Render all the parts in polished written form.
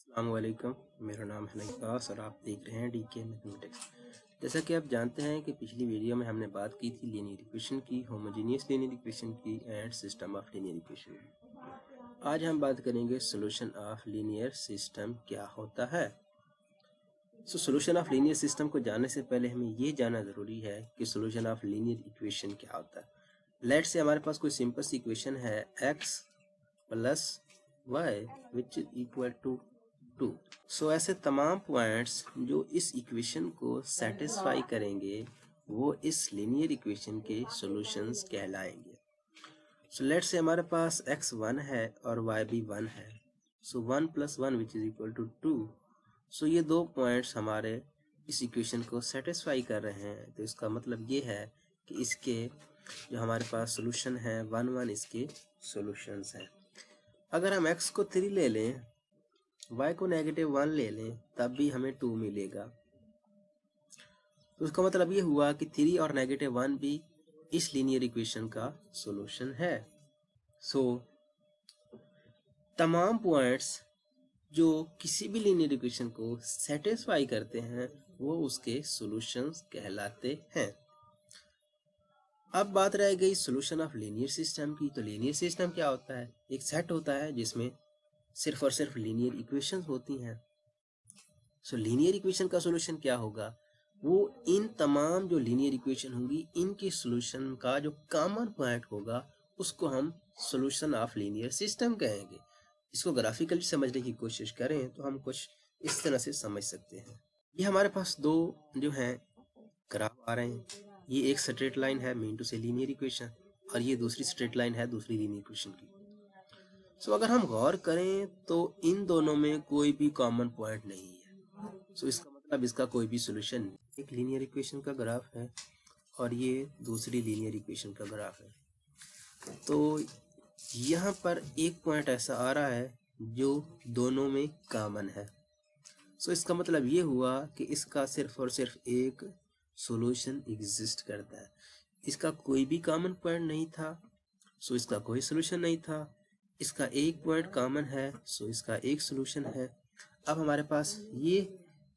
अस्सलामुअलैकुम, मेरा नाम है नईबास और आप देख रहे हैं डीके मैथमेटिक्स। जैसा कि आप जानते हैं कि पिछली वीडियो में हमने बात की थी लीनियर इक्वेशन की, होमोजेनियस लीनियर इक्वेशन की and system of linear equation की। आज हम बात करेंगे सोल्यूशन ऑफ लीनियर सिस्टम क्या होता है। सोल्यूशन ऑफ लीनियर सिस्टम को जानने से पहले हमें ये जानना ज़रूरी है कि सोल्यूशन ऑफ लीनियर इक्वेशन क्या होता है। लेट्स से हमारे पास कोई सिंपल सी इक्वेशन है x plus y which is equal to 2। So ऐसे तमाम पॉइंट्स जो इस इक्वेशन को सेटिस्फाई करेंगे वो इस लीनियर इक्वेशन के सॉल्यूशंस कहलाएंगे। सो लेट्स से हमारे पास x 1 है और y भी 1 है। सो 1 + 1 विच इज इक्वल टू 2। सो ये दो पॉइंट्स हमारे इस इक्वेशन को सेटिस्फाई कर रहे हैं, तो इसका मतलब ये है कि इसके जो हमारे पास सॉल्यूशन है 1 1 इसके सॉल्यूशंस हैं। अगर हम x को 3 ले लें, y को -1 ले लें, तब भी हमें 2 मिलेगा। तो उसका मतलब ये हुआ कि 3 और -1 भी इस लीनियर इक्वेशन का सॉल्यूशन है। सो तमाम पॉइंट्स जो किसी भी लीनियर इक्वेशन को सेटिस्फाई करते हैं वो उसके सॉल्यूशंस कहलाते हैं। अब बात रह गई सॉल्यूशन ऑफ लीनियर सिस्टम की। तो लीनियर सिस्टम क्या होता है? एक सेट होता है जिसमें सिर्फ और सिर्फ लीनियर इक्वेशंस होती हैं। सो लीनियर इक्वेशन का सॉल्यूशन क्या होगा? वो इन तमाम जो लीनियर इक्वेशन होंगी इनके सॉल्यूशन का जो कॉमन पॉइंट होगा उसको हम सॉल्यूशन ऑफ लीनियर सिस्टम कहेंगे। इसको ग्राफिकली समझने की कोशिश करें तो हम कुछ इस तरह से समझ सकते हैं। ये हमारे पास दो जो हैं ग्राफ आ रहे हैं। ये एक स्ट्रेट लाइन है मीन टू से लीनियर इक्वेशन, और ये दूसरी स्ट्रेट लाइन है दूसरी लीनियर इक्वेशन की। सो अगर हम गौर करें तो इन दोनों में कोई भी कॉमन पॉइंट नहीं है। सो इसका मतलब इसका कोई भी सॉल्यूशन नहीं। एक लीनियर इक्वेशन का ग्राफ है और ये दूसरी लीनियर इक्वेशन का ग्राफ है। तो यहाँ पर एक पॉइंट ऐसा आ रहा है जो दोनों में कॉमन है। सो इसका मतलब ये हुआ कि इसका सिर्फ और सिर्फ एक सॉल्यूशन एग्जिस्ट करता है। इसका कोई भी कॉमन पॉइंट नहीं था, सो इसका कोई सॉल्यूशन नहीं था। इसका एक पॉइंट कॉमन है, सो इसका एक सॉल्यूशन है। अब हमारे पास ये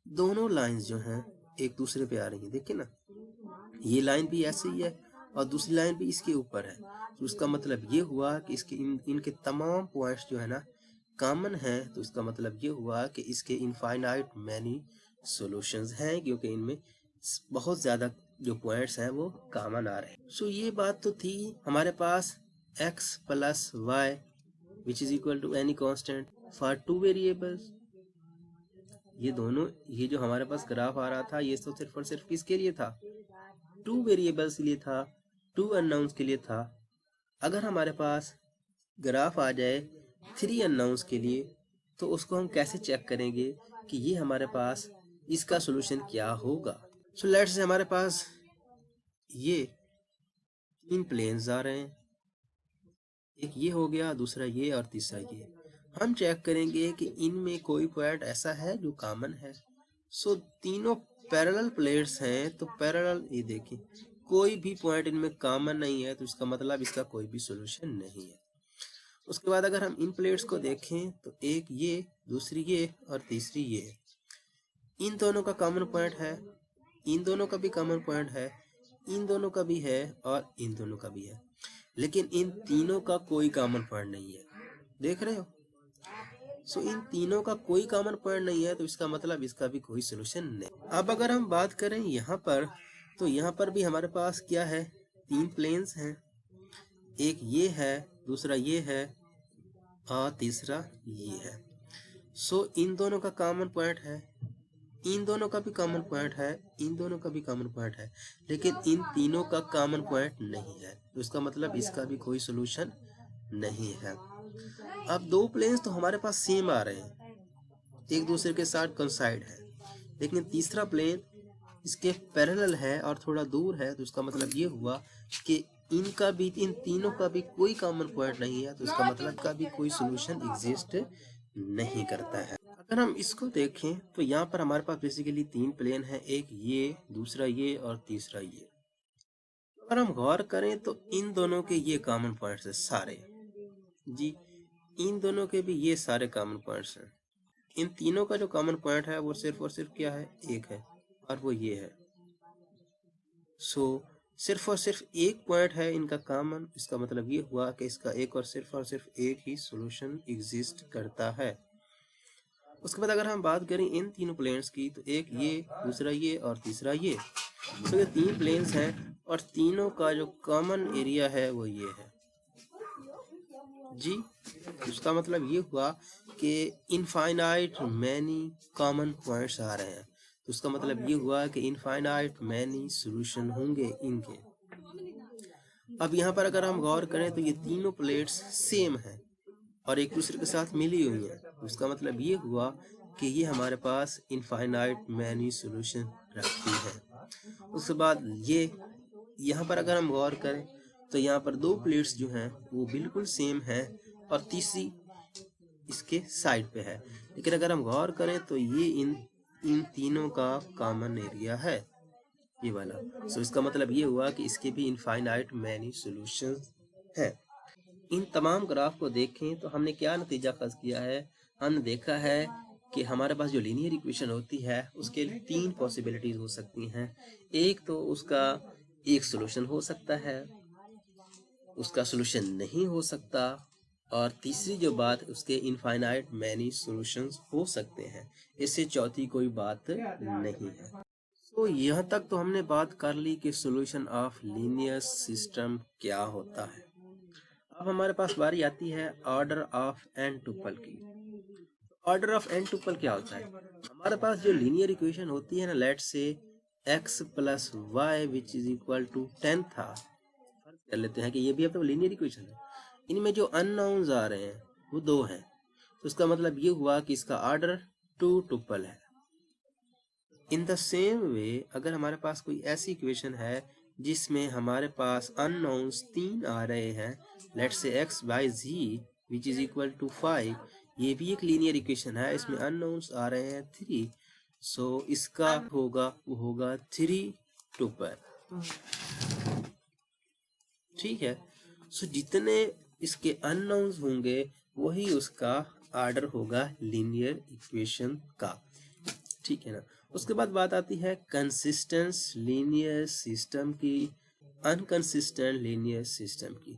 दोनों लाइंस जो हैं एक दूसरे पे आ रही हैं, देखिए ना, ये लाइन भी ऐसे ही है और दूसरी लाइन भी इसके ऊपर है। तो इसका मतलब ये हुआ कि इसके इनके तमाम पॉइंट्स जो है ना कॉमन है। तो इसका मतलब ये हुआ कि इसके इनफाइनाइट मैनी सॉल्यूशंस हैं, क्योंकि इनमें बहुत ज़्यादा जो पॉइंट्स हैं वो कॉमन आ रहे हैं। सो ये बात तो थी हमारे पास x + y which is equal to any constant for 2 variables. ये दोनों, ये जो हमारे पास ग्राफ आ रहा था ये तो सिर्फ और सिर्फ किसके लिए था? 2 वेरिएबल्स के लिए था, 2 अननोन्स के लिए था। अगर हमारे पास ग्राफ आ जाए 3 अननोन्स के लिए तो उसको हम कैसे चेक करेंगे कि ये हमारे पास इसका सॉल्यूशन क्या होगा? सो लेट्स से हमारे पास ये 3 प्लेन्स आ रहे हैं, एक ये हो गया, दूसरा ये और तीसरा ये। हम चेक करेंगे कि इनमें कोई पॉइंट ऐसा है जो कॉमन है। सो तीनों पैरेलल प्लेट्स हैं, तो पैरेलल, ये देखिए कोई भी पॉइंट इनमें कॉमन नहीं है, तो इसका मतलब इसका कोई भी सॉल्यूशन नहीं है। उसके बाद अगर हम इन प्लेट्स को देखें तो एक ये, दूसरी ये और तीसरी ये, इन दोनों का कॉमन पॉइंट है, इन दोनों का भी कॉमन पॉइंट है, इन दोनों का भी है और इन दोनों का भी है, लेकिन इन तीनों का कोई कॉमन पॉइंट नहीं है। देख रहे हो? सो इन तीनों का कोई कॉमन पॉइंट नहीं है, तो इसका मतलब इसका भी कोई सॉल्यूशन नहीं। अब अगर हम बात करें यहाँ पर, तो यहाँ पर भी हमारे पास क्या है? 3 प्लेन्स हैं, एक ये है, दूसरा ये है और तीसरा ये है। सो इन दोनों का कॉमन पॉइंट है, इन दोनों का भी कॉमन पॉइंट है, इन दोनों का भी कॉमन पॉइंट है, लेकिन इन तीनों का कॉमन पॉइंट नहीं है, तो इसका मतलब इसका भी कोई सॉल्यूशन नहीं है। अब दो प्लेन्स तो हमारे पास सेम आ रहे हैं, एक दूसरे के साथ कोइंसाइड है, लेकिन तीसरा प्लेन इसके पैरेलल है और थोड़ा दूर है, तो इसका मतलब ये हुआ कि इनका भी, इन तीनों का भी कोई कॉमन पॉइंट नहीं है, तो इसका मतलब का भी कोई सॉल्यूशन एग्जिस्ट नहीं करता है। अगर हम इसको देखें तो यहाँ पर हमारे पास बेसिकली 3 प्लेन है, एक ये, दूसरा ये और तीसरा ये। अगर हम गौर करें तो इन दोनों के ये कॉमन पॉइंट्स है सारे जी, इन दोनों के भी ये सारे कॉमन पॉइंट्स हैं। इन तीनों का जो कॉमन पॉइंट है वो सिर्फ और सिर्फ क्या है, एक है, और वो ये है। सो सिर्फ और सिर्फ एक पॉइंट है इनका कॉमन, इसका मतलब ये हुआ कि इसका एक और सिर्फ एक ही सॉल्यूशन एग्जिस्ट करता है। उसके बाद अगर हम बात करें इन तीनों प्लेन्स की, तो एक ये, दूसरा ये और तीसरा ये। तो ये तीन प्लेन्स हैं और तीनों का जो कॉमन एरिया है वो ये है जी। उसका मतलब ये हुआ कि इनफाइनाइट मैनी कॉमन पॉइंट्स आ रहे हैं, तो उसका मतलब ये हुआ कि इनफाइनाइट मैनी सॉल्यूशन होंगे इनके। अब यहाँ पर अगर हम गौर करें तो ये तीनों प्लेट्स सेम हैं और एक दूसरे के साथ मिली हुई हैं, उसका मतलब ये हुआ कि ये हमारे पास इनफाइनाइट मैनी सॉल्यूशन रखती है। उसके बाद ये यहाँ पर अगर हम गौर करें तो यहाँ पर दो प्लेट्स जो हैं वो बिल्कुल सेम हैं और तीसरी इसके साइड पे है, लेकिन अगर हम गौर करें तो ये इन तीनों का कॉमन एरिया है, ये वाला। सो इसका मतलब ये हुआ कि इसके भी इनफाइनाइट मैनी सॉल्यूशंस हैं। इन तमाम ग्राफ को देखें तो हमने क्या नतीजा खज किया है, हमने देखा है कि हमारे पास जो लीनियर इक्वेशन होती है उसके तीन पॉसिबिलिटीज हो सकती हैं। एक तो उसका एक सॉल्यूशन हो सकता है, उसका सॉल्यूशन नहीं हो सकता, और तीसरी जो बात उसके इनफाइनाइट मैनी सॉल्यूशंस हो सकते हैं। इससे चौथी कोई बात नहीं है। तो यहाँ तक तो हमने बात कर ली कि सॉल्यूशन ऑफ लीनियर सिस्टम क्या होता है। अब हमारे पास बारी आती है ऑर्डर ऑफ एन टुपल की। ऑर्डर ऑफ एन टुपल क्या होता है? हमारे पास जो लीनियर इक्वेशन होती है ना, let say x plus y which is equal to 10 था, फर्ज कर लेते हैं कि ये भी अब तो लीनियर इक्वेशन है। इनमें जो अननोन्स आ रहे हैं वो दो हैं, तो उसका मतलब ये हुआ कि इसका ऑर्डर 2 टुपल है। इन द सेम वे अगर हमारे पास कोई ऐसी इक्वेशन है जिसमें हमारे पास अननोन्स 3 आ रहे हैं, let's say x by z which is equal to 5, ये भी एक लीनियर इक्वेशन है, इसमें अननोन्स आ रहे हैं 3, सो इसका होगा वो होगा 3 टुपल। ठीक है, सो जितने इसके अननोन्स होंगे वही उसका ऑर्डर होगा लीनियर इक्वेशन का। ठीक है ना। उसके बाद बात आती है कंसिस्टेंट लीनियर सिस्टम की, अनकंसिस्टेंट लीनियर सिस्टम की।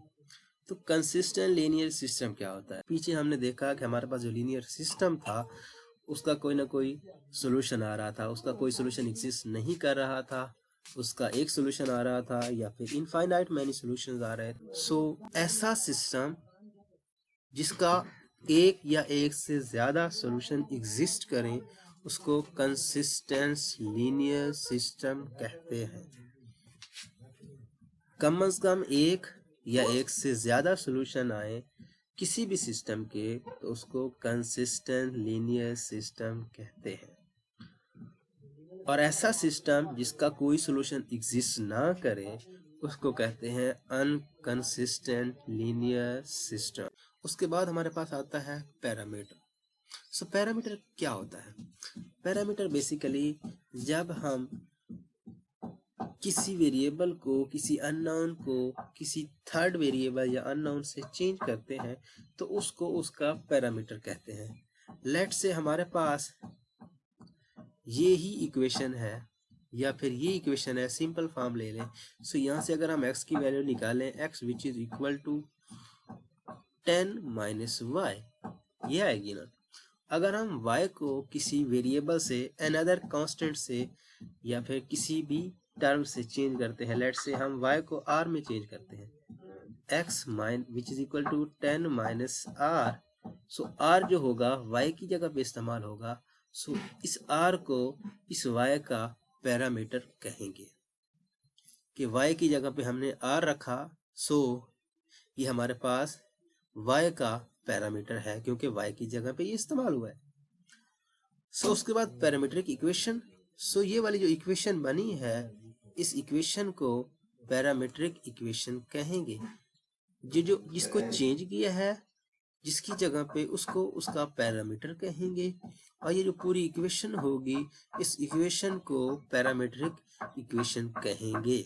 तो कंसिस्टेंट लीनियर सिस्टम क्या होता है? पीछे हमने देखा कि हमारे पास जो लीनियर सिस्टम था उसका कोई ना कोई सॉल्यूशन आ रहा था, उसका कोई सॉल्यूशन एग्जिस्ट नहीं कर रहा था, उसका एक सॉल्यूशन आ रहा था या फिर इनफाइनाइट मैनी सॉल्यूशंस आ रहे थे। सो ऐसा सिस्टम जिसका एक या एक से ज्यादा सॉल्यूशन एग्जिस्ट करें उसको कंसिस्टेंट लीनियर सिस्टम कहते हैं। कम से कम एक या एक से ज्यादा सॉल्यूशन आए किसी भी सिस्टम के तो उसको कंसिस्टेंट लीनियर सिस्टम कहते हैं। और ऐसा सिस्टम जिसका कोई सॉल्यूशन एग्जिस्ट ना करे उसको कहते हैं अनकंसिस्टेंट लीनियर सिस्टम। उसके बाद हमारे पास आता है पैरामीटर। सो पैरामीटर क्या होता है? पैरामीटर बेसिकली जब हम किसी वेरिएबल को, किसी अननोन को किसी थर्ड वेरिएबल या अननोन से चेंज करते हैं तो उसको उसका पैरामीटर कहते हैं। लेट से हमारे पास ये ही इक्वेशन है या फिर ये इक्वेशन है, सिंपल फॉर्म ले लें। सो यहाँ से अगर हम x की वैल्यू निकालें, x which is equal to 10 minus y, ये आएगी ना। अगर हम y को किसी वेरिएबल से, अनदर कांस्टेंट से या फिर किसी भी टर्म से चेंज करते हैं, लेट से हम y को r में चेंज करते हैं, x mine which is equal to 10 minus r, so r जो होगा y की जगह पे इस्तेमाल होगा। सो इस r को इस y का पैरामीटर कहेंगे कि y की जगह पे हमने r रखा, सो ये हमारे पास y का पैरामीटर है क्योंकि y की जगह पे ये इस्तेमाल हुआ है। सो उसके बाद पैरामीट्रिक इक्वेशन। सो ये वाली जो इक्वेशन बनी है इस इक्वेशन को पैरामीट्रिक इक्वेशन कहेंगे। जो जिसको चेंज किया है जिसकी जगह पे उसको उसका पैरामीटर कहेंगे, और ये जो पूरी इक्वेशन होगी इस इक्वेशन को पैरामीट्रिक इक्वेशन कहेंगे।